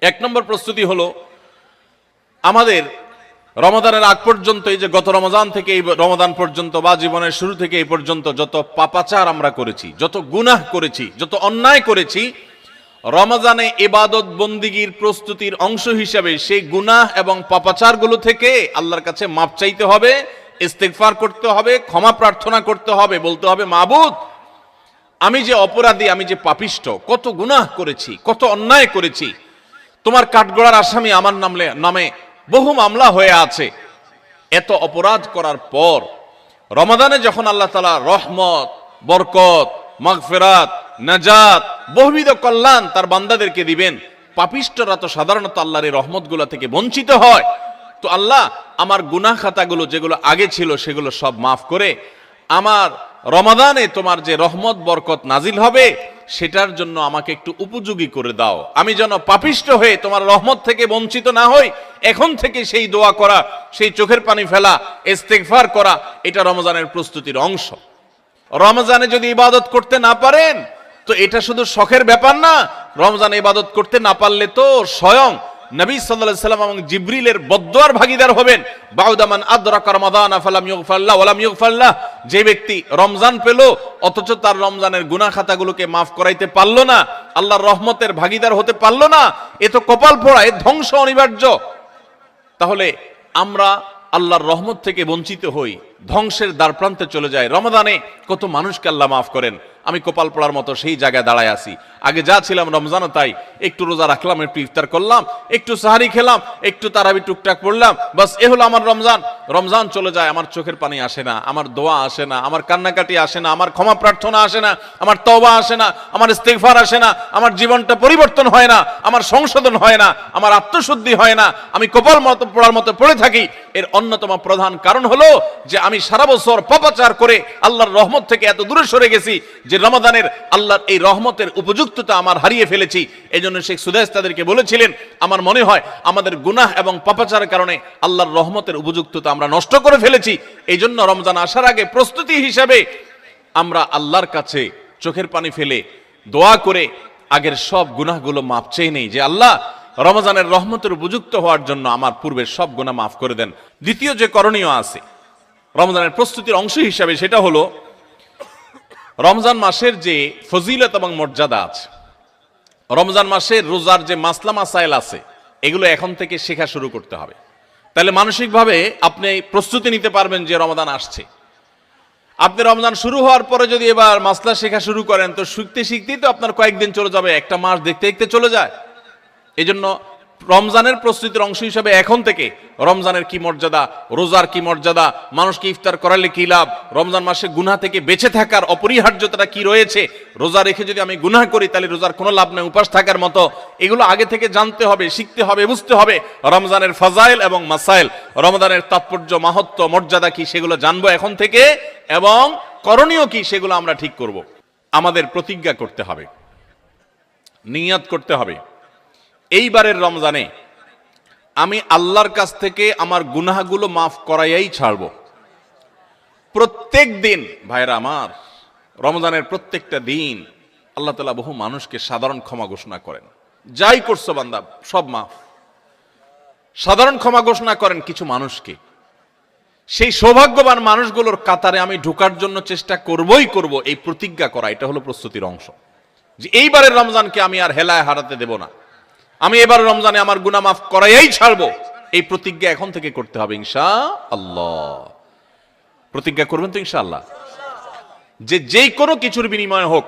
এক নম্বর প্রস্তুতি হলো আমাদের রমাদানের আগ পর্যন্ত, এই যে গত রমজান থেকে এই রমাদান পর্যন্ত বা জীবনের শুরু থেকে এই পর্যন্ত যত পাপাচার আমরা করেছি, যত গুনাহ করেছি, যত অন্যায় করেছি, রমজানে ইবাদত বন্দিগির প্রস্তুতির অংশ হিসাবে সেই গুনাহ এবং পাপাচারগুলো থেকে আল্লাহর কাছে মাপ চাইতে হবে, ইস্তেগফার করতে হবে, ক্ষমা প্রার্থনা করতে হবে, বলতে হবে মাবুদ আমি যে অপরাধী, আমি যে পাপিষ্ঠ, কত গুনাহ করেছি, কত অন্যায় করেছি, তোমার কাঠগড়ার আসামি আমার নামে বহু মামলা হয়ে আছে। এত অপরাধ করার পর রমাদানে যখন আল্লাহ তাআলা রহমত, বরকত, মাগফিরাত, নাজাত, বহুবিধ কল্যাণ তার বান্দাদেরকে দিবেন, পাপিষ্ঠরা তো সাধারণত আল্লাহর এই রহমতগুলো থেকে বঞ্চিত হয়। তো আল্লাহ আমার গুনাহ খাতাগুলো যেগুলো আগে ছিল সেগুলো সব মাফ করে আমার রমাদানে তোমার যে রহমত বরকত নাজিল হবে সেটার জন্য আমাকে একটু উপযোগী করে দাও, আমি যেন পাপিষ্ঠ হয়ে তোমার রহমত থেকে বঞ্চিত না হই। এখন থেকে সেই দোয়া করা, সেই চোখের পানি ফেলা, ইস্তেগফার করা, এটা রমজানের প্রস্তুতির অংশ। রমজানে যদি ইবাদত করতে না পারেন তো এটা শুধু শখের ব্যাপার না, রমজানে ইবাদত করতে না পারলে তো স্বয়ং নবী সাল্লাল্লাহু আলাইহি সাল্লাম এবং জিবরিলের বদদুয়ার ভাগীদার হবেন। বাউদামান আদরাকা রমাদান ফালাম ইগফারলাহ ওয়ালাম ইগফারলাহ, যে ব্যক্তি রমজান পেল অথচ তার রমজানের গুনাহ খাতাগুলোকে মাফ করাইতে পারলো না, আল্লাহর রহমতের ভাগীদার হতে পারলো না, এ তো কপাল পোড়া, এ ধ্বংস অনিবার্য। তাহলে আমরা আল্লাহর রহমত থেকে বঞ্চিত হই, ধ্বংসের দ্বারপ্রান্তে চলে যায়। রমাদানে কত মানুষকে আল্লাহ মাফ করেন, আমি কপাল পোড়ার মতো সেই জায়গায় দাঁড়ায় আছি। আগে যা ছিলাম রমজানও তাই, একটু রোজা রাখলাম, একটু ইফতার করলাম, একটু সাহারি খেলাম, একটু তারাবি টুকটাক পড়লাম, বাস এ হলো আমার রমজান। রমজান চলে যায়, আমার চোখের পানি আসে না, আমার দোয়া আসে না, আমার কান্নাকাটি আসে না, আমার ক্ষমা প্রার্থনা আসে না, আমার তওবা আসে না, আমার ইস্তেগফার আসে না, আমার জীবনটা পরিবর্তন হয় না, আমার সংশোধন হয় না, আমার আত্মশুদ্ধি হয় না, আমি কপাল মতো পোড়ার মতো পড়ে থাকি। এর অন্যতম প্রধান কারণ হলো যে আমি সারা বছর পাপাচার করে আল্লাহর রহমত থেকে এত দূরে সরে গেছি যে রমাদানের আল্লাহর এই রহমতের উপযুক্ততা আমার হারিয়ে ফেলেছি। এই জন্য শেখ সুদাইস তাদেরকে বলেছিলেন, আমার মনে হয় আমাদের গুনাহ এবং পাপাচারের কারণে আল্লাহর রহমতের উপযুক্ততা আমরা নষ্ট করে ফেলেছি। এই জন্য রমজান আসার আগে প্রস্তুতি হিসাবে আমরা আল্লাহর কাছে চোখের পানি ফেলে দোয়া করে আগের সব গুনাহগুলো মাপ চেয়ে নেই যে আল্লাহ রমজানের রহমতের উপযুক্ত হওয়ার জন্য আমার পূর্বের সব গুনাহ মাফ করে দেন। দ্বিতীয় যে করণীয় আছে রমজানের প্রস্তুতির অংশ হিসাবে, সেটা হলো রমজান মাসের যে ফজিলত এবং মর্যাদা আছে, রমজান মাসের রোজার যে মাসলা মাসাইল আছে, এগুলো এখন থেকে শেখা শুরু করতে হবে। তাহলে মানসিকভাবে আপনি প্রস্তুতি নিতে পারবেন যে রমাদান আসছে। আপনি রমজান শুরু হওয়ার পরে যদি এবার মাসলা শেখা শুরু করেন তো শিখতে শিখতেই তো আপনার কয়েকদিন চলে যাবে, একটা মাস দেখতে দেখতে চলে যায়। এই জন্য রমজানের প্রস্তুতির অংশ হিসাবে এখন থেকে রমজানের কি মর্যাদা, রোজার কি মর্যাদা, মানুষকে ইফতার করালে কি লাভ, রমজান মাসে গুনাহ থেকে বেঁচে থাকার অপরিহার্যতাটা কি রয়েছে, রোজা রেখে যদি আমি গুনাহ করি তাহলে রোজার কোনো লাভ নেই, উপাস থাকার মতো, এগুলো আগে থেকে জানতে হবে, শিখতে হবে, বুঝতে হবে। রমজানের ফাজাইল এবং মাসাইল, রমজানের তাৎপর্য, মাহাত্ম্য, মর্যাদা কি সেগুলো জানবো এখন থেকে, এবং করণীয় কি সেগুলো আমরা ঠিক করব। আমাদের প্রতিজ্ঞা করতে হবে, নিয়ত করতে হবে, এইবারের রমজানে আমি আল্লাহর কাছ থেকে আমার গুনাহগুলো মাফ করাইয়াই ছাড়ব। প্রত্যেক দিন ভাইরা আমার, রমজানের প্রত্যেকটা দিন আল্লাহ তাআলা বহু মানুষকে সাধারণ ক্ষমা ঘোষণা করেন, যাই করছো বান্দা সব মাফ, সাধারণ ক্ষমা ঘোষণা করেন কিছু মানুষকে। সেই সৌভাগ্যবান মানুষগুলোর কাতারে আমি ঢোকার জন্য চেষ্টা করবই করব, এই প্রতিজ্ঞা করা, এটা হলো প্রস্তুতির অংশ। যে এইবারের রমজানকে আমি আর হেলায় হারাতে দেব না, আমি এবার রমজানে আমার গুনাহ মাফ করাইয়াই ছাড়বো, এই প্রতিজ্ঞা এখন থেকে করতে হবে ইনশাআল্লাহ। প্রতিজ্ঞা করবেন তো ইনশাআল্লাহ, যে যেই কোনো কিছুর বিনিময় হোক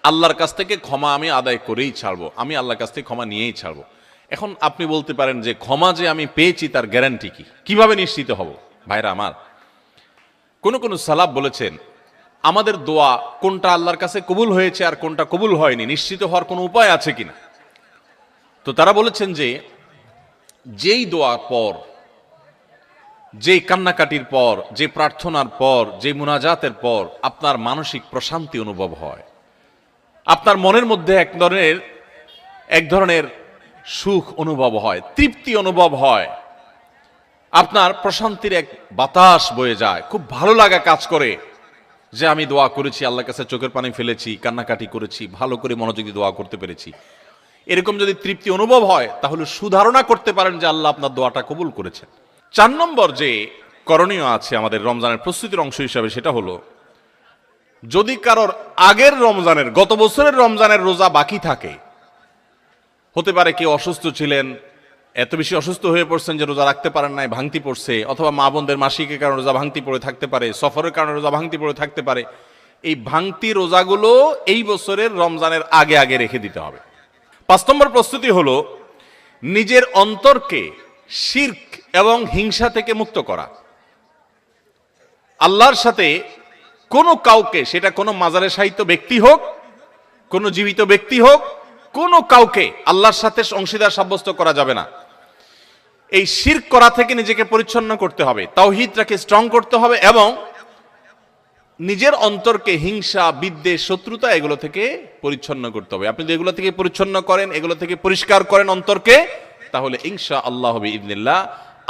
আল্লাহর কাছ থেকে ক্ষমা আমি আদায় করেই ছাড়বো, আমি আল্লাহর কাছ থেকে ক্ষমা নিয়েই ছাড়বো। এখন আপনি বলতে পারেন যে ক্ষমা যে আমি পেয়েছি তার গ্যারান্টি কি, কিভাবে নিশ্চিত হব? ভাইরা আমার, কোন কোন সালাফ বলেছেন আমাদের দোয়া কোনটা আল্লাহর কাছে কবুল হয়েছে আর কোনটা কবুল হয়নি নিশ্চিত হওয়ার কোনো উপায় আছে কিনা। তো তারা বলেছেন যে যেই দোয়ার পর, যেই কান্নাকাটির পর, যে প্রার্থনার পর, যে মুনাজাতের পর আপনার মানসিক প্রশান্তি অনুভব হয়, আপনার মনের মধ্যে এক ধরনের সুখ অনুভব হয়, তৃপ্তি অনুভব হয়, আপনার প্রশান্তির এক বাতাস বয়ে যায়, খুব ভালো লাগা কাজ করে যে আমি দোয়া করেছি, আল্লাহর কাছে চোখের পানি ফেলেছি, কান্নাকাটি করেছি, ভালো করে মনোযোগ দিয়ে দোয়া করতে পেরেছি। এরকম যদি তৃপ্তি অনুভব হয় তাহলে সুধারণা করতে পারেন যে আল্লাহ আপনার দোয়াটা কবুল করেছেন। 4 নম্বর যে করণীয় আছে আমাদের রমজানের প্রস্তুতির অংশ হিসাবে, সেটা হলো যদি কারোর আগের রমজানের, গত বছরের রমজানের রোজা বাকি থাকে, হতে পারে কেউ অসুস্থ ছিলেন, এত বেশি অসুস্থ হয়ে পড়ছেন যে রোজা রাখতে পারেন নাই, ভাঙতি পড়ছে, অথবা মা বোনদের মাসিকের কারণে রোজা ভাঙতি পড়ে থাকতে পারে, সফরের কারণে রোজা ভাঙতি পড়ে থাকতে পারে, এই ভাঙতি রোজাগুলো এই বছরের রমজানের আগে আগে রেখে দিতে হবে। 5 নম্বর প্রস্তুতি হলো নিজের অন্তরকে শিরক এবং হিংসা থেকে মুক্ত করা। আল্লাহর সাথে কোনো কাউকে, সেটা কোনো মাজারে শায়িত ব্যক্তি হোক, কোনো জীবিত ব্যক্তি হোক, কোনো কাউকে আল্লাহর সাথে অংশীদার সাব্যস্ত করা যাবে না। এই শিরক করা থেকে নিজেকে পরিচ্ছন্ন করতে হবে, তাওহীদটাকে স্ট্রং করতে হবে এবং নিজের অন্তরকে হিংসা, বিদ্বেষ, শত্রুতা এগুলো থেকে পরিচ্ছন্ন করতে হবে। আপনি যদি এগুলো থেকে পরিচ্ছন্ন করেন, এগুলো থেকে পরিষ্কার করেন অন্তরকে, তাহলে ইনশাআল্লাহ বিইذনিল্লাহ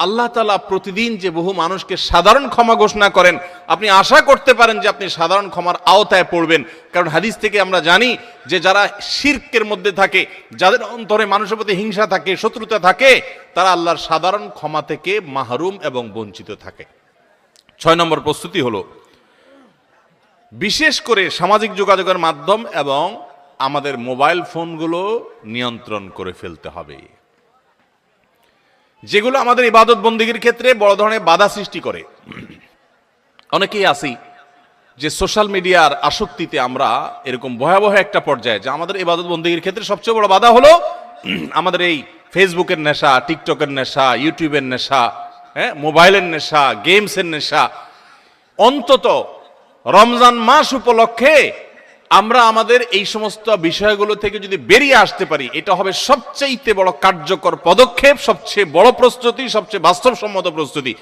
আল্লাহ তাআলা প্রতিদিন যে বহু মানুষকে সাধারণ ক্ষমা ঘোষণা করেন, আপনি আশা করতে পারেন যে আপনি সাধারণ ক্ষমার আওতায় পড়বেন। কারণ হাদিস থেকে আমরা জানি যে যারা শিরকের মধ্যে থাকে, যাদের অন্তরে মানুষের প্রতি হিংসা থাকে, শত্রুতা থাকে, তারা আল্লাহর সাধারণ ক্ষমা থেকে মাহরুম এবং বঞ্চিত থাকে। 6 নম্বর প্রস্তুতি হলো বিশেষ করে সামাজিক যোগাযোগের মাধ্যম এবং আমাদের মোবাইল ফোনগুলো নিয়ন্ত্রণ করে ফেলতে হবে, যেগুলো আমাদের ইবাদত বন্দেগীর ক্ষেত্রে বড় ধরনের বাধা সৃষ্টি করে। অনেকেই আছি যে সোশ্যাল মিডিয়ার আসক্তিতে আমরা এরকম ভয়াবহ একটা পর্যায়ে, যে আমাদের ইবাদত বন্দেগীর ক্ষেত্রে সবচেয়ে বড় বাধা হলো আমাদের এই ফেসবুকের নেশা, টিকটকের নেশা, ইউটিউবের নেশা, মোবাইলের নেশা, গেমসের নেশা। অন্তত রমজান মাস উপলক্ষে আমরা আমাদের এই সমস্ত বিষয়গুলো থেকে যদি বেরিয়ে আসতে পারি, এটা হবে সবচেয়ে বড় কার্যকর পদক্ষেপ, সবচেয়ে বড় প্রস্তুতি, সবচেয়ে বাস্তবসম্মত প্রস্তুতি।